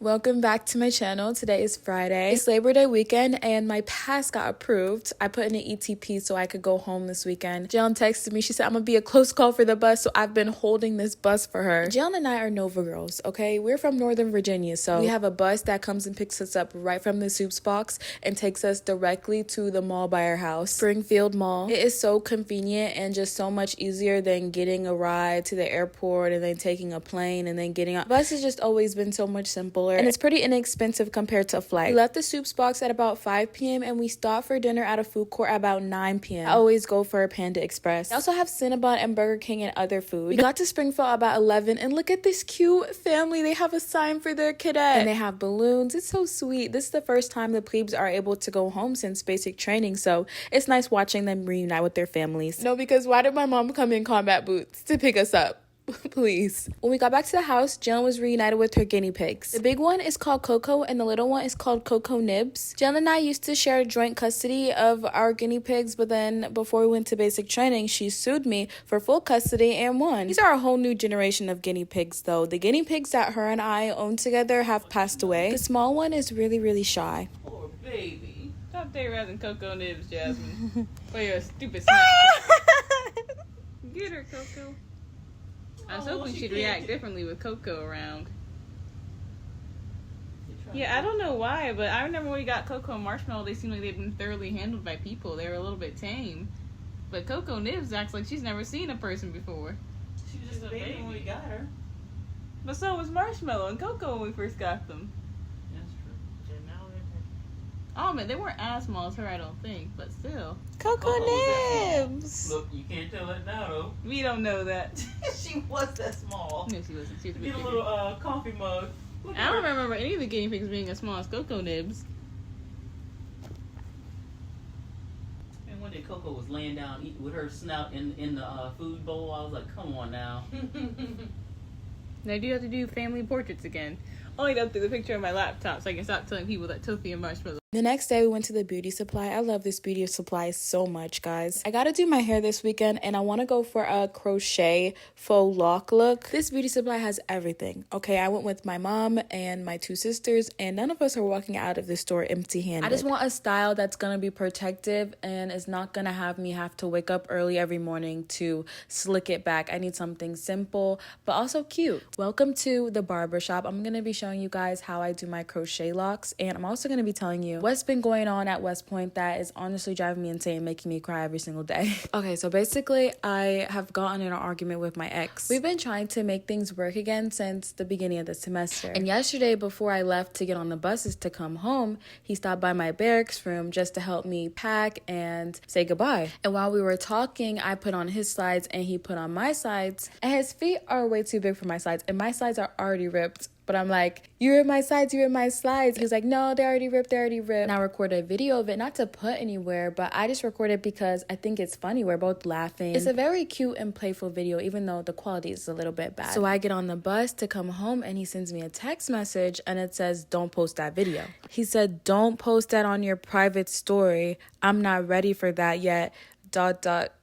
Welcome back to my channel. Today is Friday. It's Labor Day weekend and my pass got approved. I put in an ETP so I could go home this weekend. Jalen texted me. She said I'm gonna be a close call for the bus, so I've been holding this bus for her. Jalen and I are Nova girls, okay? We're from Northern Virginia, so we have a bus that comes and picks us up right from the soups box and takes us directly to the mall by our house, Springfield Mall. It is so convenient and just so much easier than getting a ride to the airport and then taking a plane and then getting on. Bus has just always been so much simpler. And it's pretty inexpensive compared to a flight. We left the soups box at about 5 p.m. and we stopped for dinner at a food court at about 9 p.m. I always go for a Panda Express. They also have Cinnabon and Burger King and other food. We got to Springfield about 11 and look at this cute family. They have a sign for their cadet and they have balloons. It's so sweet. This is the first time the plebes are able to go home since basic training, so it's nice watching them reunite with their families. No, because why did my mom come in combat boots to pick us up? Please. When we got back to the house, Jalen was reunited with her guinea pigs. The big one is called Coco and the little one is called Coco Nibs. Jalen and I used to share joint custody of our guinea pigs, but then before we went to basic training, she sued me for full custody and won. These are a whole new generation of guinea pigs though. The guinea pigs that her and I own together have passed away. The small one is really shy. Poor baby. Stop terrorizing Coco Nibs, Jasmine. For your stupid snack. Get her, Coco. I was hoping she'd react differently with Coco around. Yeah, I don't know why, but I remember when we got Coco and Marshmallow, they seemed like they'd been thoroughly handled by people. They were a little bit tame. But Coco Nibs acts like she's never seen a person before. She was just a baby when we got her. But so was Marshmallow and Coco when we first got them. That's true. And now Oh man, they weren't as small as her, I don't think, but still. Coco Nibs! Look, you can't tell that now though. We don't know that. She was that small. No, she wasn't. She was a bit Get a bigger. little coffee mug. I don't remember any of the guinea pigs being as small as Coco Nibs. And one day Coco was laying down eating with her snout in the food bowl, I was like, come on now. Now do you have to do family portraits again? Only to update the picture on my laptop so I can stop telling people that Tofi and Marshmallow. The next day we went to the beauty supply. I love this beauty supply so much, guys. I gotta do my hair this weekend and I want to go for a crochet faux lock look. This beauty supply has everything. Okay, I went with my mom and my two sisters and none of us are walking out of the store empty-handed. I just want a style that's gonna be protective and is not gonna have me have to wake up early every morning to slick it back. I need something simple but also cute. Welcome to the barber shop. I'm gonna be showing you guys how I do my crochet locks and I'm also gonna be telling you what's been going on at West Point that is honestly driving me insane, making me cry every single day. Okay, so basically I have gotten in an argument with my ex. We've been trying to make things work again since the beginning of the semester. And yesterday before I left to get on the buses to come home, he stopped by my barracks room just to help me pack and say goodbye. And while we were talking, I put on his slides and he put on my slides. And his feet are way too big for my slides and my slides are already ripped. But I'm like, you're in my slides, you're in my slides. He was like, no, they're already ripped, they're already ripped. And I recorded a video of it, not to put anywhere, but I just recorded because I think it's funny. We're both laughing. It's a very cute and playful video, even though the quality is a little bit bad. So I get on the bus to come home and he sends me a text message and it says, don't post that video. He said, don't post that on your private story. I'm not ready for that yet. ...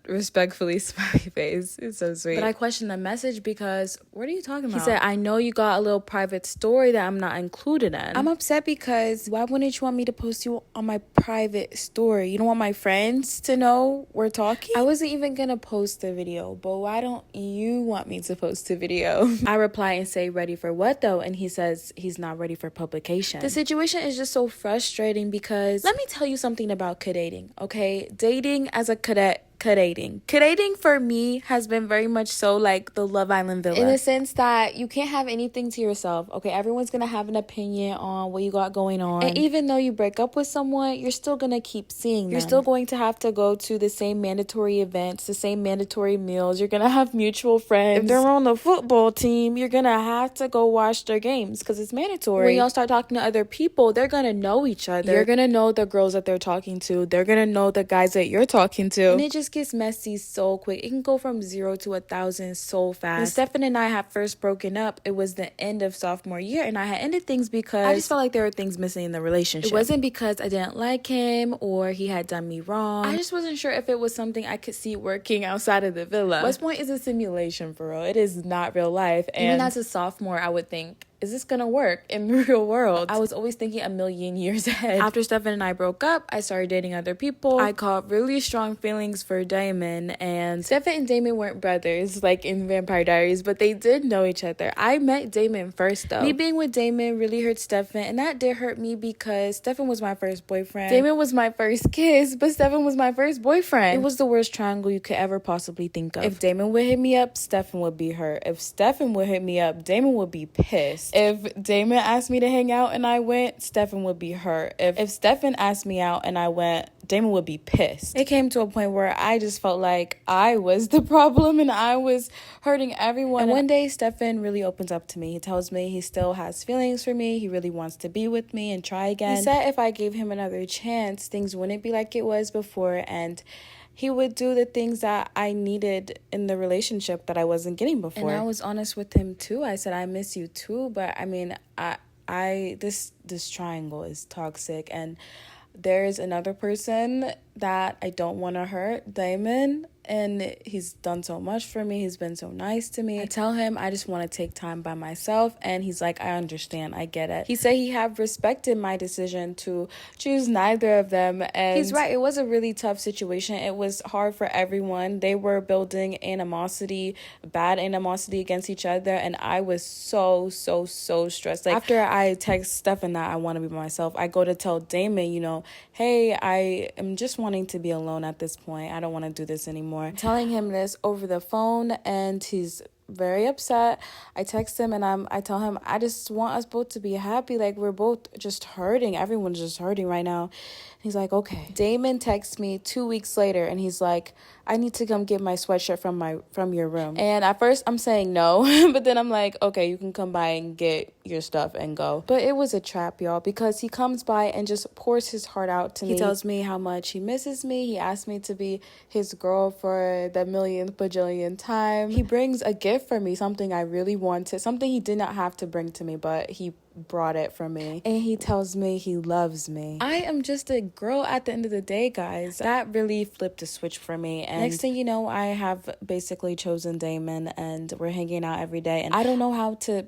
respectfully smiley face. It's so sweet. But I questioned the message because what are you talking about? He said, I know you got a little private story that I'm not included in. I'm upset because why wouldn't you want me to post you on my private story? You don't want my friends to know we're talking? I wasn't even gonna post the video, but why don't you want me to post the video? I reply and say, ready for what though? And he says he's not ready for publication. The situation is just so frustrating because let me tell you something about cadating, okay? Dating as a cadet. Cadating for me has been very much so like the Love Island villa, in the sense that you can't have anything to yourself. Okay, everyone's gonna have an opinion on what you got going on, and even though you break up with someone, you're still gonna keep seeing them. You're still going to have to go to the same mandatory events, the same mandatory meals. You're gonna have mutual friends. If they're on the football team, you're gonna have to go watch their games because it's mandatory. When y'all start talking to other people, they're gonna know each other. You're gonna know the girls that they're talking to. They're gonna know the guys that you're talking to, and it just gets messy so quick. It can go from 0 to 1,000 so fast. When Stefan and I had first broken up, it was the end of sophomore year and I had ended things because I just felt like there were things missing in the relationship. It wasn't because I didn't like him or he had done me wrong. I just wasn't sure if it was something I could see working outside of the villa. West Point is a simulation for real. It is not real life. And even as a sophomore, I would think is this gonna work in the real world? I was always thinking a million years ahead. After Stefan and I broke up, I started dating other people. I caught really strong feelings for Damon, and Stefan and Damon weren't brothers like in Vampire Diaries, but they did know each other. I met Damon first though. Me being with Damon really hurt Stefan, and that did hurt me because Stefan was my first boyfriend. Damon was my first kiss, but Stefan was my first boyfriend. It was the worst triangle you could ever possibly think of. If Damon would hit me up, Stefan would be hurt. If Stefan would hit me up, Damon would be pissed. If Damon asked me to hang out and I went, Stefan would be hurt. If Stefan asked me out and I went, Damon would be pissed. It came to a point where I just felt like I was the problem and I was hurting everyone. And one day, Stefan really opens up to me. He tells me he still has feelings for me. He really wants to be with me and try again. He said if I gave him another chance, things wouldn't be like it was before, and he would do the things that I needed in the relationship that I wasn't getting before. And I was honest with him too. I said, I miss you too, but I mean, this triangle is toxic, and there's another person that I don't want to hurt, Damon, and he's done so much for me. He's been so nice to me. I tell him I just want to take time by myself, and he's like, I understand, I get it. He said he had respected my decision to choose neither of them, and he's right. It was a really tough situation. It was hard for everyone. They were building animosity, bad animosity against each other, and I was so stressed. Like, after I text Stefan that I want to be by myself, I go to tell Damon, hey, I am just wanting to be alone at this point. I don't want to do this anymore. I'm telling him this over the phone, and he's very upset. I text him and I tell him I just want us both to be happy. Like, we're both just hurting. Everyone's just hurting right now. He's like, okay. Damon texts me 2 weeks later, and he's like, I need to come get my sweatshirt from your room. And at first I'm saying no, but then I'm like, okay, you can come by and get your stuff and go. But it was a trap, y'all, because he comes by and just pours his heart out to me. He tells me how much he misses me. He asked me to be his girl for the millionth bajillion time. He brings a gift for me, something I really wanted, something he did not have to bring to me, but he brought it for me, and he tells me he loves me. I am just a girl at the end of the day, guys. That really flipped a switch for me, and next thing you know, I have basically chosen Damon, and we're hanging out every day, and I don't know how to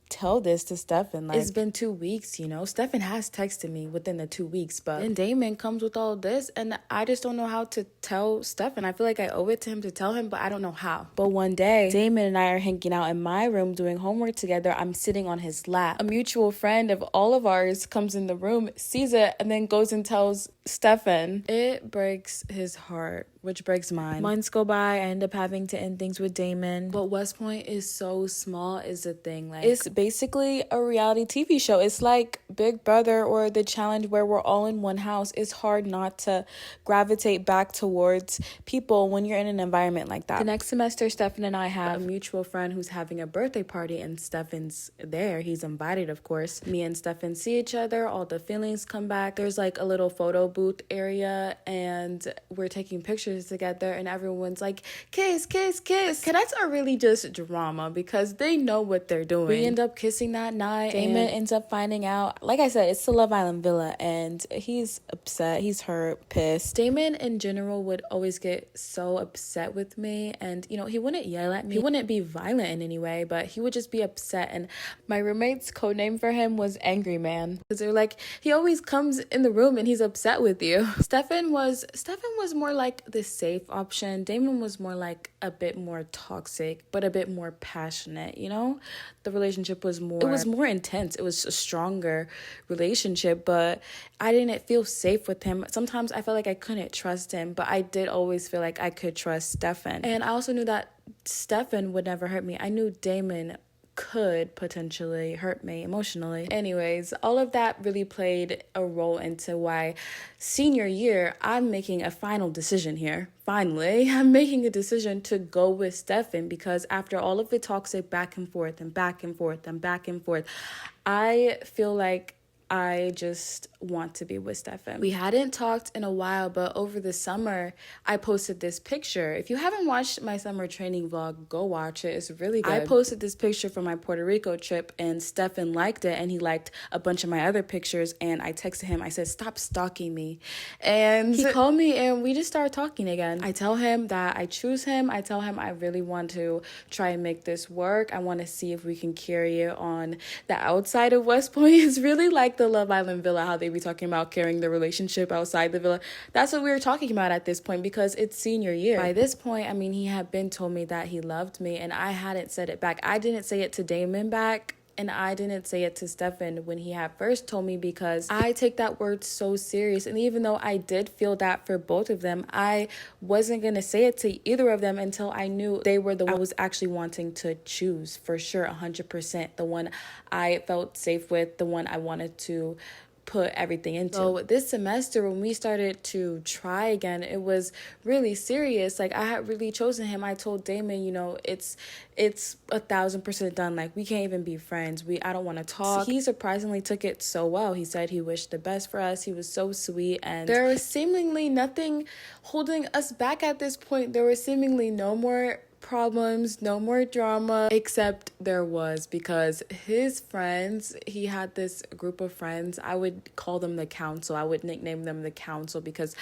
tell this to Stefan. Like, it's been 2 weeks, Stefan has texted me within the 2 weeks, but then Damon comes with all this, and I just don't know how to tell Stefan. I feel like I owe it to him to tell him, but I don't know how. But one day, Damon and I are hanging out in my room doing homework together. I'm sitting on his lap. A mutual friend of all of ours comes in the room, sees it, and then goes and tells Stefan. It breaks his heart, which breaks mine. Months go by, I end up having to end things with Damon. But West Point is so small is the thing. Like, it's basically a reality TV show. It's like Big Brother or The Challenge, where we're all in one house. It's hard not to gravitate back towards people when you're in an environment like that. The next semester, Stefan and I have a mutual friend who's having a birthday party, and Stefan's there. He's invited, of course. Me and Stefan see each other. All the feelings come back. There's like a little photo booth area, and we're taking pictures together, and everyone's like, kiss, kiss, kiss. Cadets are really just drama because they know what they're doing. We end up kissing that night. Damon ends up finding out. Like I said, it's the Love Island villa, and he's upset. He's hurt, pissed. Damon in general would always get so upset with me, and he wouldn't yell at me. He wouldn't be violent in any way, but he would just be upset. And my roommate's code name for him was Angry Man, because they're like, he always comes in the room and he's upset with you. Stefan was more like the safe option. Damon was more like a bit more toxic, but a bit more passionate. The relationship was more intense. It was a stronger relationship, but I didn't feel safe with him. Sometimes I felt like I couldn't trust him, but I did always feel like I could trust Stefan. And I also knew that Stefan would never hurt me. I knew Damon could potentially hurt me emotionally. Anyways, all of that really played a role into why senior year, I'm making a final decision here. Finally, I'm making a decision to go with Stefan, because after all of the toxic back and forth and back and forth and back and forth, I feel like I just want to be with Stefan. We hadn't talked in a while, but over the summer, I posted this picture. If you haven't watched my summer training vlog, go watch it. It's really good. I posted this picture from my Puerto Rico trip, and Stefan liked it, and he liked a bunch of my other pictures, and I texted him. I said, stop stalking me. And he called me, and we just started talking again. I tell him that I choose him. I tell him I really want to try and make this work. I want to see if we can carry it on the outside of West Point. It's really like the Love Island villa, how they be talking about carrying the relationship outside the villa. That's what we were talking about at this point, because it's senior year. By this point, I mean, he had been told me that he loved me, and I hadn't said it back. I didn't say it to Damon back, and I didn't say it to Stefan when he had first told me, because I take that word so serious. And even though I did feel that for both of them, I wasn't going to say it to either of them until I knew they were the one I was actually wanting to choose for sure, 100%. The one I felt safe with, the one I wanted to put everything into. So this semester, when we started to try again, it was really serious. Like, I had really chosen him. I told Damon, you know, it's 1,000% done. Like, we can't even be friends. I don't want to talk. He surprisingly took it so well. He said he wished the best for us. He was so sweet, and there was seemingly nothing holding us back at this point. There was seemingly no more problems, no more drama, except there was, because his friends, he had this group of friends. I would call them the council. I would nickname them the council, because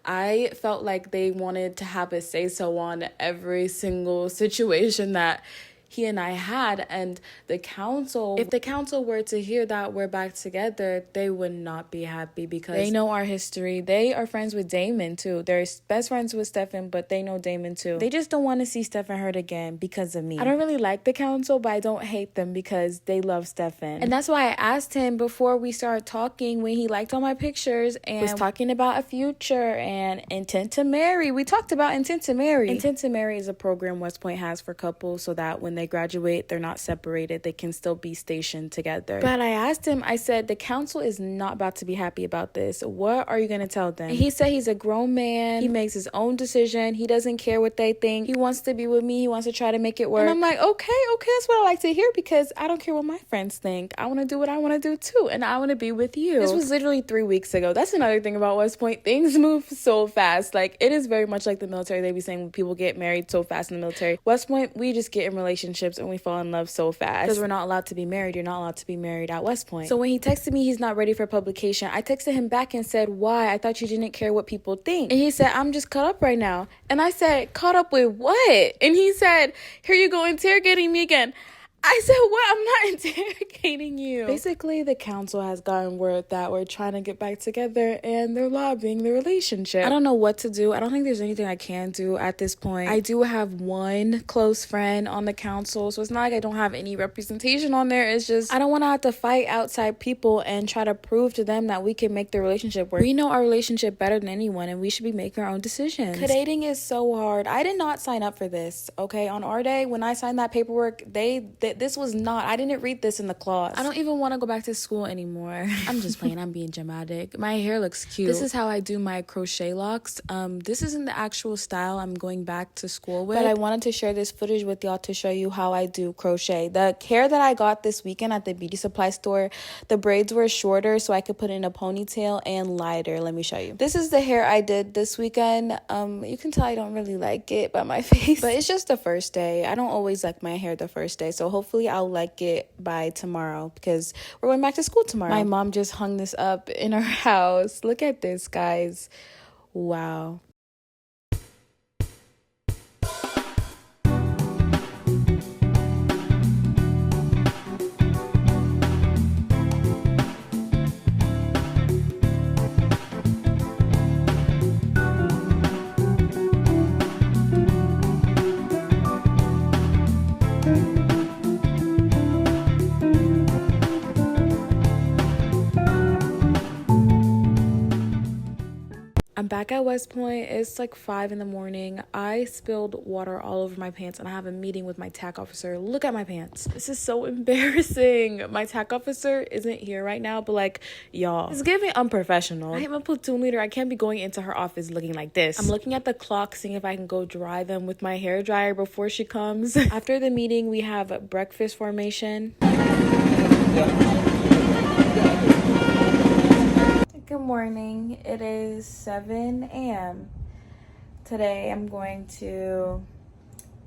I felt like they wanted to have a say-so on every single situation that he and I had. And the council, if the council were to hear that we're back together, they would not be happy, because they know our history. They are friends with Damon too. They're best friends with Stefan, but they know Damon too. They just don't want to see Stefan hurt again because of me. I don't really like the council, but I don't hate them because they love Stefan. And that's why I asked him before we started talking, when he liked all my pictures and was talking about a future and intent to marry. We talked about intent to marry. Intent to marry is a program West Point has for couples, so that when they graduate, they're not separated. They can still be stationed together. But I asked him, I said, the council is not about to be happy about this. What are you going to tell them? And he said he's a grown man. He makes his own decision. He doesn't care what they think. He wants to be with me. He wants to try to make it work. And I'm like, okay, that's what I like to hear, because I don't care what my friends think. I want to do what I want to do too, and I want to be with you. This was literally 3 weeks ago. That's another thing about West Point. Things move so fast. Like, it is very much like the military. They be saying people get married so fast in the military. West Point, we just get in relationships and we fall in love so fast, because we're not allowed to be married. You're not allowed to be married at West Point. So when he texted me he's not ready for publication, I texted him back and said, why? I thought you didn't care what people think. And he said, I'm just caught up right now. And I said, caught up with what? And he said, here you go interrogating me again. I said, what? I'm not interrogating you. Basically, the council has gotten word that we're trying to get back together, and they're lobbying the relationship. I don't know what to do. I don't think there's anything I can do at this point. I do have one close friend on the council, so it's not like I don't have any representation on there. It's just I don't want to have to fight outside people and try to prove to them that we can make the relationship work. We know our relationship better than anyone, and we should be making our own decisions. Cadating is so hard. I did not sign up for this, okay? On our day, when I signed that paperwork, this was not, I didn't read this in the clause. I don't even want to go back to school anymore. I'm just playing. I'm being dramatic. My hair looks cute. This is how I do my crochet locks. This isn't the actual style I'm going back to school with, but I wanted to share this footage with y'all to show you how I do crochet. The hair that I got this weekend at the beauty supply store, the braids were shorter so I could put in a ponytail and lighter. Let me show you. This is the hair I did this weekend. You can tell I don't really like it by my face, but it's just the first day. I don't always like my hair the first day, so hopefully I'll like it by tomorrow, because we're going back to school tomorrow. My mom just hung this up in her house. Look at this, guys. Wow. I'm back at West Point. It's like 5 in the morning. I spilled water all over my pants, and I have a meeting with my TAC officer. Look at my pants. This is so embarrassing. My TAC officer isn't here right now, but like, y'all, it's giving unprofessional. I am a platoon leader. I can't be going into her office looking like this. I'm looking at the clock, seeing if I can go dry them with my hair dryer before she comes. After the meeting, we have breakfast formation. morning. It is 7 a.m. Today I'm going to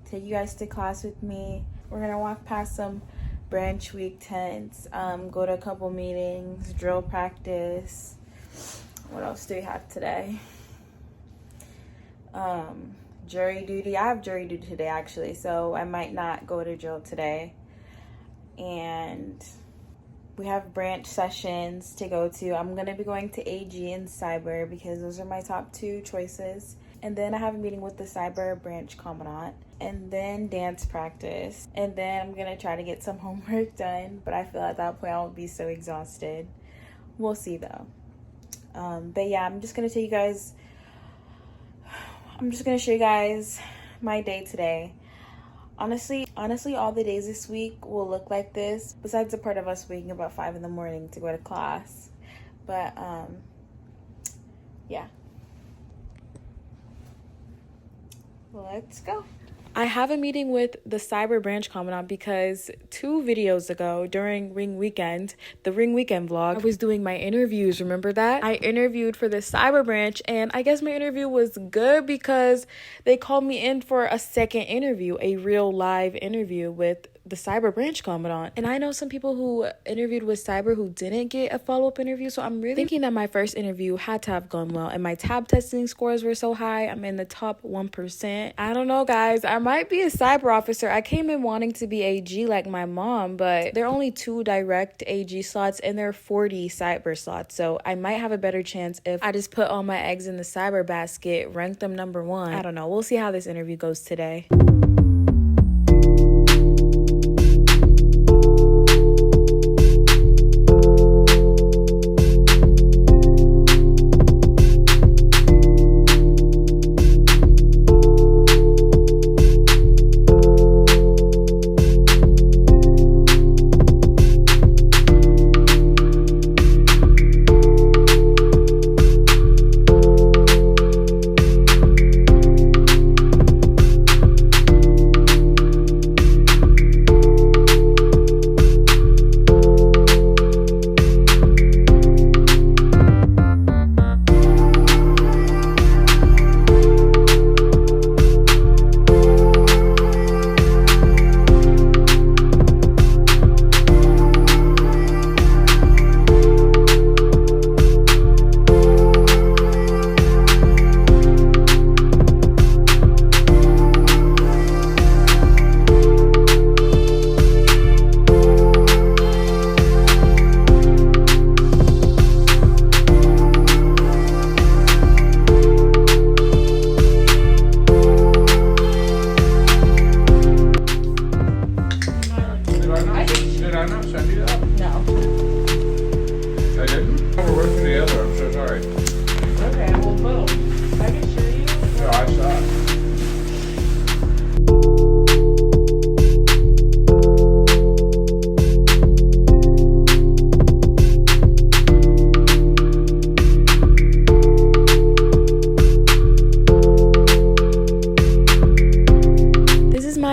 take you guys to class with me. We're gonna walk past some branch week tents, go to a couple meetings, drill practice. What else do we have today? Jury duty. I have jury duty today actually, so I might not go to drill today. And we have branch sessions to go to. I'm gonna be going to AG and cyber because those are my top two choices. And then I have a meeting with the cyber branch commandant, and then dance practice. And then I'm gonna try to get some homework done, but I feel at that point I'll be so exhausted. We'll see though. But yeah, I'm just gonna show you guys my day today. Honestly, all the days this week will look like this, besides the part of us waking up at 5 in the morning to go to class. But yeah. Let's go. I have a meeting with the cyber branch commandant because 2 videos ago during the Ring Weekend vlog, I was doing my interviews. Remember that? I interviewed for the cyber branch, and I guess my interview was good because they called me in for a second interview, a real live interview with the cyber branch commandant. And I know some people who interviewed with cyber who didn't get a follow-up interview, so I'm really thinking that my first interview had to have gone well, and my tab testing scores were so high. I'm in the top 1%. I don't know, guys. I might be a cyber officer. I came in wanting to be AG like my mom, but there are only 2 direct AG slots and there are 40 cyber slots, so I might have a better chance if I just put all my eggs in the cyber basket, rank them number 1. I don't know. We'll see how this interview goes today.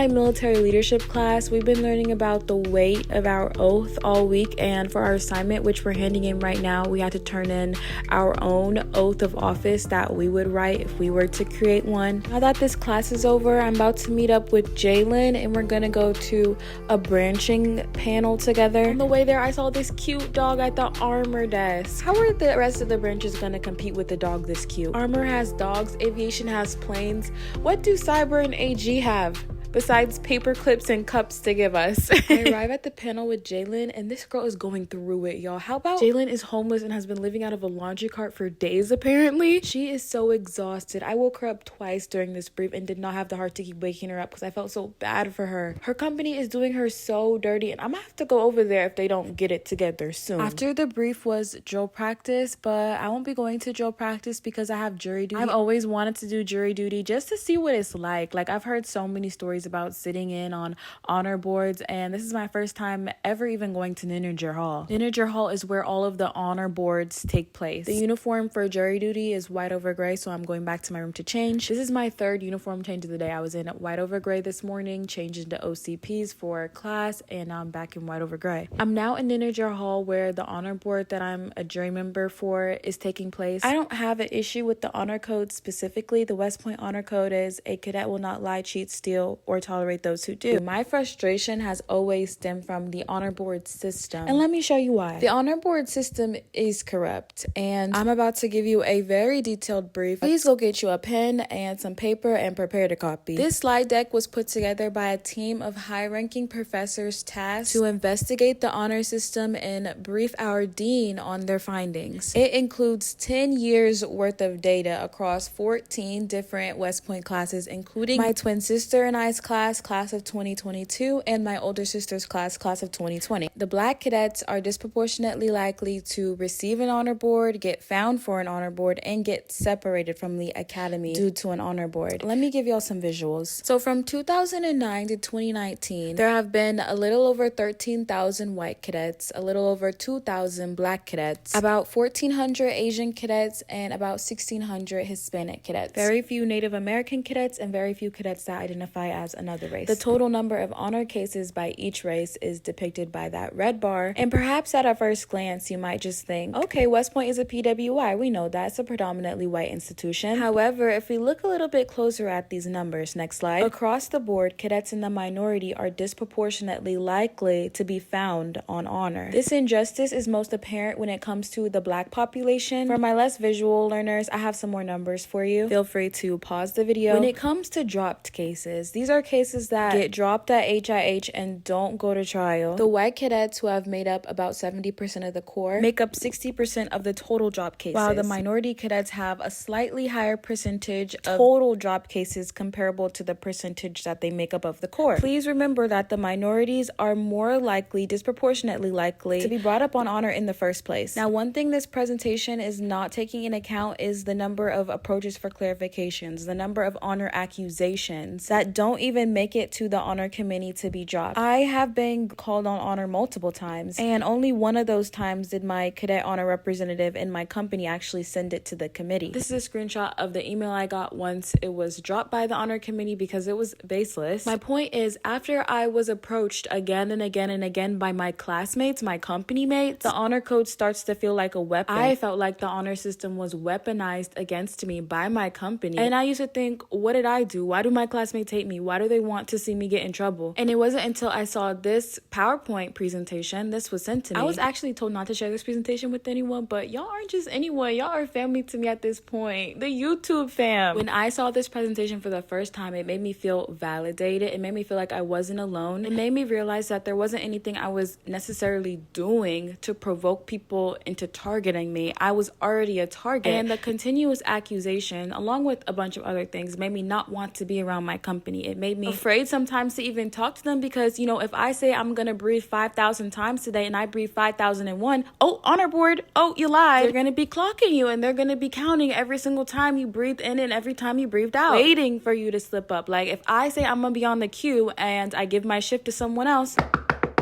Military leadership class. We've been learning about the weight of our oath all week, and for our assignment, which we're handing in right now, we had to turn in our own oath of office that we would write if we were to create one. Now that this class is over, I'm about to meet up with Jalen and we're gonna go to a branching panel together. On the way there, I saw this cute dog at the armor desk. How are the rest of the branches gonna compete with the dog this cute? Armor has dogs, aviation has planes. What do cyber and AG have besides paper clips and cups to give us? I arrive at the panel with Jalen, and this girl is going through it, y'all. How about Jalen is homeless and has been living out of a laundry cart for days, apparently? She is so exhausted. I woke her up twice during this brief and did not have the heart to keep waking her up because I felt so bad for her. Her company is doing her so dirty, and I'm gonna have to go over there if they don't get it together soon. After the brief was drill practice, but I won't be going to drill practice because I have jury duty. I've always wanted to do jury duty just to see what it's like. Like, I've heard so many stories stories about sitting in on honor boards, and this is my first time ever even going to Ninninger Hall. Ninninger Hall is where all of the honor boards take place. The uniform for jury duty is white over gray, so I'm going back to my room to change. This is my third uniform change of the day. I was in white over gray this morning, changed into OCPs for class, and now I'm back in white over gray. I'm now in Ninninger Hall where the honor board that I'm a jury member for is taking place. I don't have an issue with the honor code specifically. The West Point honor code is a cadet will not lie, cheat, steal, or tolerate those who do. My frustration has always stemmed from the honor board system, and let me show you why. The honor board system is corrupt, and I'm about to give you a very detailed brief. Please go get you a pen and some paper and prepare to copy. This slide deck was put together by a team of high-ranking professors tasked to investigate the honor system and brief our dean on their findings. It includes 10 years worth of data across 14 different West Point classes, including my twin sister and I's class of 2022, and my older sister's class of 2020. The black cadets are disproportionately likely to receive an honor board, get found for an honor board, and get separated from the academy due to an honor board. Let me give y'all some visuals. So from 2009 to 2019, there have been a little over 13,000 white cadets, a little over 2,000 black cadets, about 1,400 Asian cadets, and about 1,600 Hispanic cadets. Very few Native American cadets and very few cadets that identify as another race. The total number of honor cases by each race is depicted by that red bar, and perhaps at a first glance you might just think, okay, West Point is a PWI, we know that's a predominantly white institution. However, if we look a little bit closer at these numbers, next slide, across the board, cadets in the minority are disproportionately likely to be found on honor. This injustice is most apparent when it comes to the black population. For my less visual learners, I have some more numbers for you. Feel free to pause the video. When it comes to dropped cases, these are cases that get dropped at HIH and don't go to trial. The white cadets, who have made up about 70% of the core, make up 60% of the total drop cases, while the minority cadets have a slightly higher percentage of total drop cases comparable to the percentage that they make up of the core. Please remember that the minorities are more likely, disproportionately likely, to be brought up on honor in the first place. Now, one thing this presentation is not taking into account is the number of approaches for clarifications, the number of honor accusations that don't even make it to the honor committee to be dropped. I have been called on honor multiple times, and only one of those times did my cadet honor representative in my company actually send it to the committee. This is a screenshot of the email I got once it was dropped by the honor committee because it was baseless. My point is, after I was approached again and again and again by my classmates, my company mates, the honor code starts to feel like a weapon. I felt like the honor system was weaponized against me by my company, and I used to think, what did I do? Why do my classmates hate me? Why do they want to see me get in trouble? And it wasn't until I saw this PowerPoint presentation, this was sent to me. I was actually told not to share this presentation with anyone, but y'all aren't just anyone. Y'all are family to me at this point. The YouTube fam. When I saw this presentation for the first time, it made me feel validated. It made me feel like I wasn't alone. It made me realize that there wasn't anything I was necessarily doing to provoke people into targeting me. I was already a target. And the continuous accusation, along with a bunch of other things, made me not want to be around my company. It made me afraid sometimes to even talk to them because, you know, if I say I'm going to breathe 5,000 times today and I breathe 5,001, oh, honor board, oh, you lied. They're going to be clocking you and they're going to be counting every single time you breathed in and every time you breathed out, waiting for you to slip up. Like, if I say I'm going to be on the queue and I give my shift to someone else,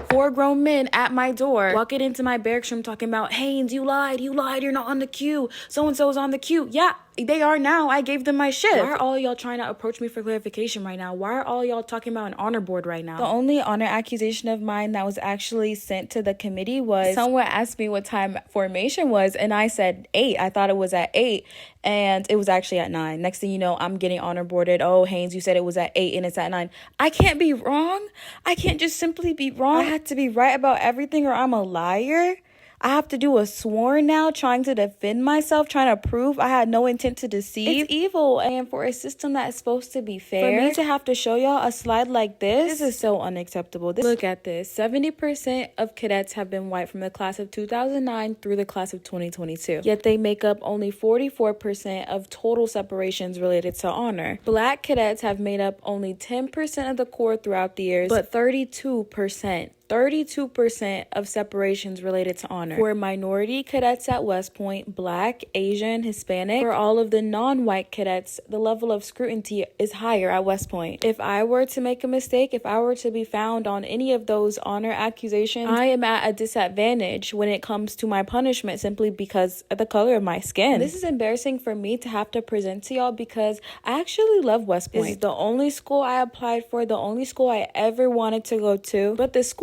4 grown men at my door walking into my barracks room talking about, Haynes, you lied, you're not on the queue. So-and-so's on the queue. Yeah, they are now. I gave them my shift. Why are all y'all trying to approach me for clarification right now? Why are all y'all talking about an honor board right now? The only honor accusation of mine that was actually sent to the committee was someone asked me what time formation was, and I said 8. I thought it was at 8, and it was actually at 9. Next thing you know, I'm getting honor boarded. Oh, Haynes, you said it was at 8 and it's at 9. I can't be wrong. I can't just simply be wrong. I have to be right about everything or I'm a liar. I have to do a sworn now, trying to defend myself, trying to prove I had no intent to deceive. It's evil, and for a system that is supposed to be fair, for me to have to show y'all a slide like this is so unacceptable. Look at this. 70% of cadets have been white from the class of 2009 through the class of 2022. Yet they make up only 44% of total separations related to honor. Black cadets have made up only 10% of the core throughout the years, but 32% 32% of separations related to honor. For minority cadets at West Point, Black, Asian, Hispanic, for all of the non-white cadets, the level of scrutiny is higher at West Point. If I were to make a mistake, if I were to be found on any of those honor accusations, I am at a disadvantage when it comes to my punishment simply because of the color of my skin. This is embarrassing for me to have to present to y'all because I actually love West Point. It's the only school I applied for, the only school I ever wanted to go to. But this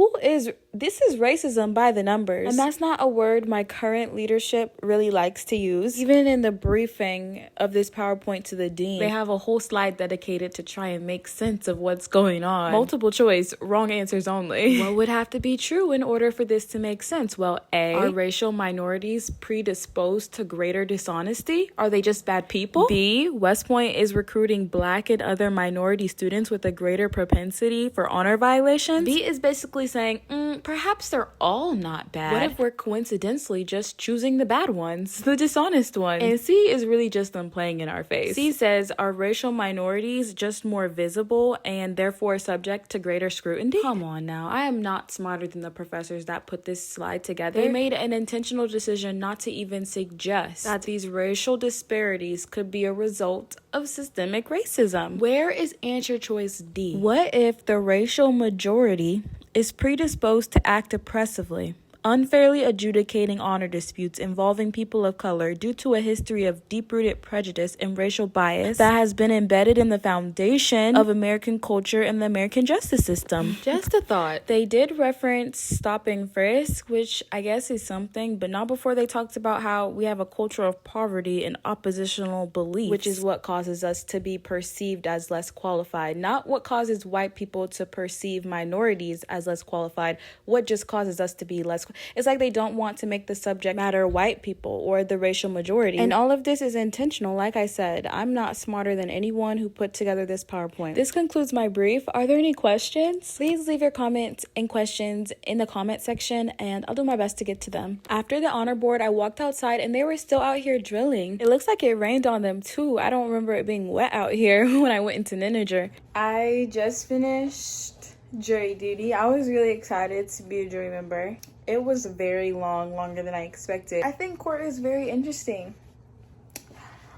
is racism by the numbers. And that's not a word my current leadership really likes to use. Even in the briefing of this PowerPoint to the dean, they have a whole slide dedicated to try and make sense of what's going on. Multiple choice, wrong answers only. What would have to be true in order for this to make sense? Well, A, are racial minorities predisposed to greater dishonesty? Are they just bad people? B, West Point is recruiting Black and other minority students with a greater propensity for honor violations. B is basically saying, perhaps they're all not bad. What if we're coincidentally just choosing the bad ones, the dishonest ones? And C is really just them playing in our face. C says, are racial minorities just more visible and therefore subject to greater scrutiny? Come on now, I am not smarter than the professors that put this slide together. They made an intentional decision not to even suggest that these racial disparities could be a result of systemic racism. Where is answer choice D? What if the racial majority is predisposed to act oppressively, unfairly adjudicating honor disputes involving people of color due to a history of deep-rooted prejudice and racial bias that has been embedded in the foundation of American culture and the American justice system? Just a thought. They did reference stop and frisk, which I guess is something, but not before they talked about how we have a culture of poverty and oppositional beliefs, which is what causes us to be perceived as less qualified, not what causes white people to perceive minorities as less qualified, what just causes us to be less. It's like they don't want to make the subject matter white people or the racial majority. And all of this is intentional. Like I said, I'm not smarter than anyone who put together this PowerPoint. This concludes my brief. Are there any questions? Please leave your comments and questions in the comment section and I'll do my best to get to them. After the honor board, I walked outside and they were still out here drilling. It looks like it rained on them too. I don't remember it being wet out here when I went into Ninja. I just finished jury duty. I was really excited to be a jury member. It was very long, longer than I expected. I think court is very interesting.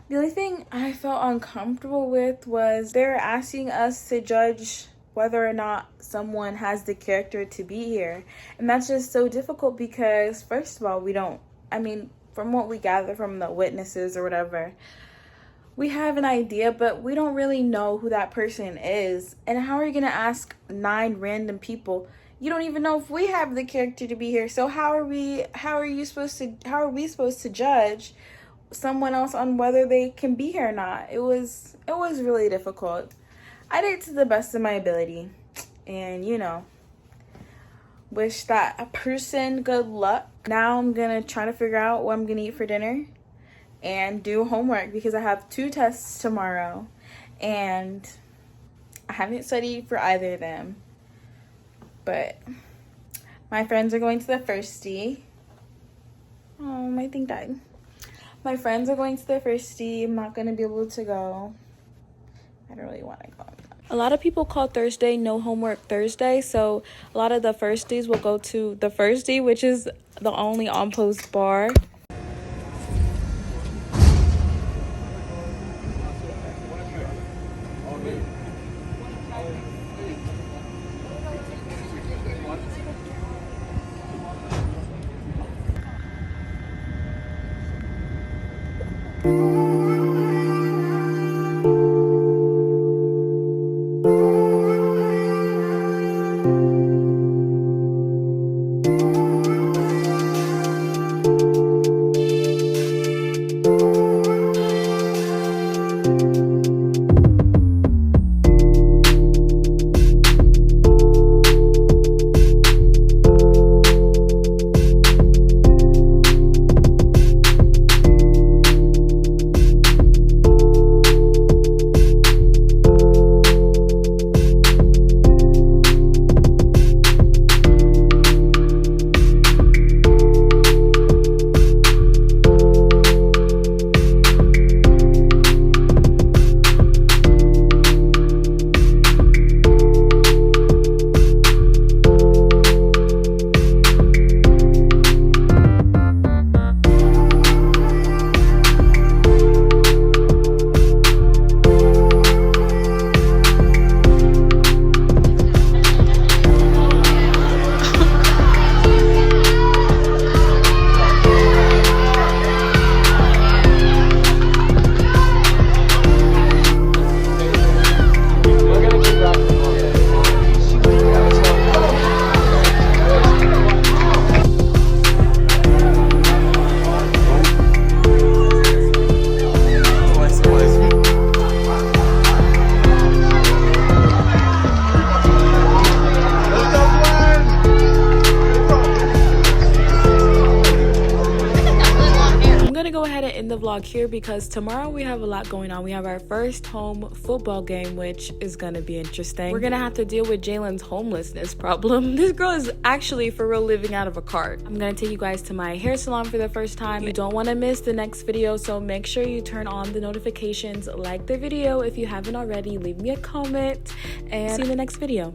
The only thing I felt uncomfortable with was they were asking us to judge whether or not someone has the character to be here. And that's just so difficult because, first of all, from what we gather from the witnesses or whatever, we have an idea, but we don't really know who that person is. And how are you going to ask 9 random people? You don't even know if we have the character to be here. So how are we supposed to judge someone else on whether they can be here or not? It was really difficult. I did it to the best of my ability. And wish that person good luck. Now I'm going to try to figure out what I'm going to eat for dinner and do homework because I have 2 tests tomorrow and I haven't studied for either of them. But my friends are going to the firstie. Oh, my thing died. My friends are going to the firstie. I'm not going to be able to go. I don't really want to go. A lot of people call Thursday No Homework Thursday. So a lot of the firsties will go to the firstie, which is the only on-post bar. ahead and end the vlog here because tomorrow we have a lot going on. We have our first home football game, which is gonna be interesting. We're gonna have to deal with Jalen's homelessness problem. This girl is actually for real living out of a cart. I'm gonna take you guys to my hair salon for the first time. You don't want to miss the next video, so make sure you turn on the notifications, like the video if you haven't already, leave me a comment, and see you in the next video.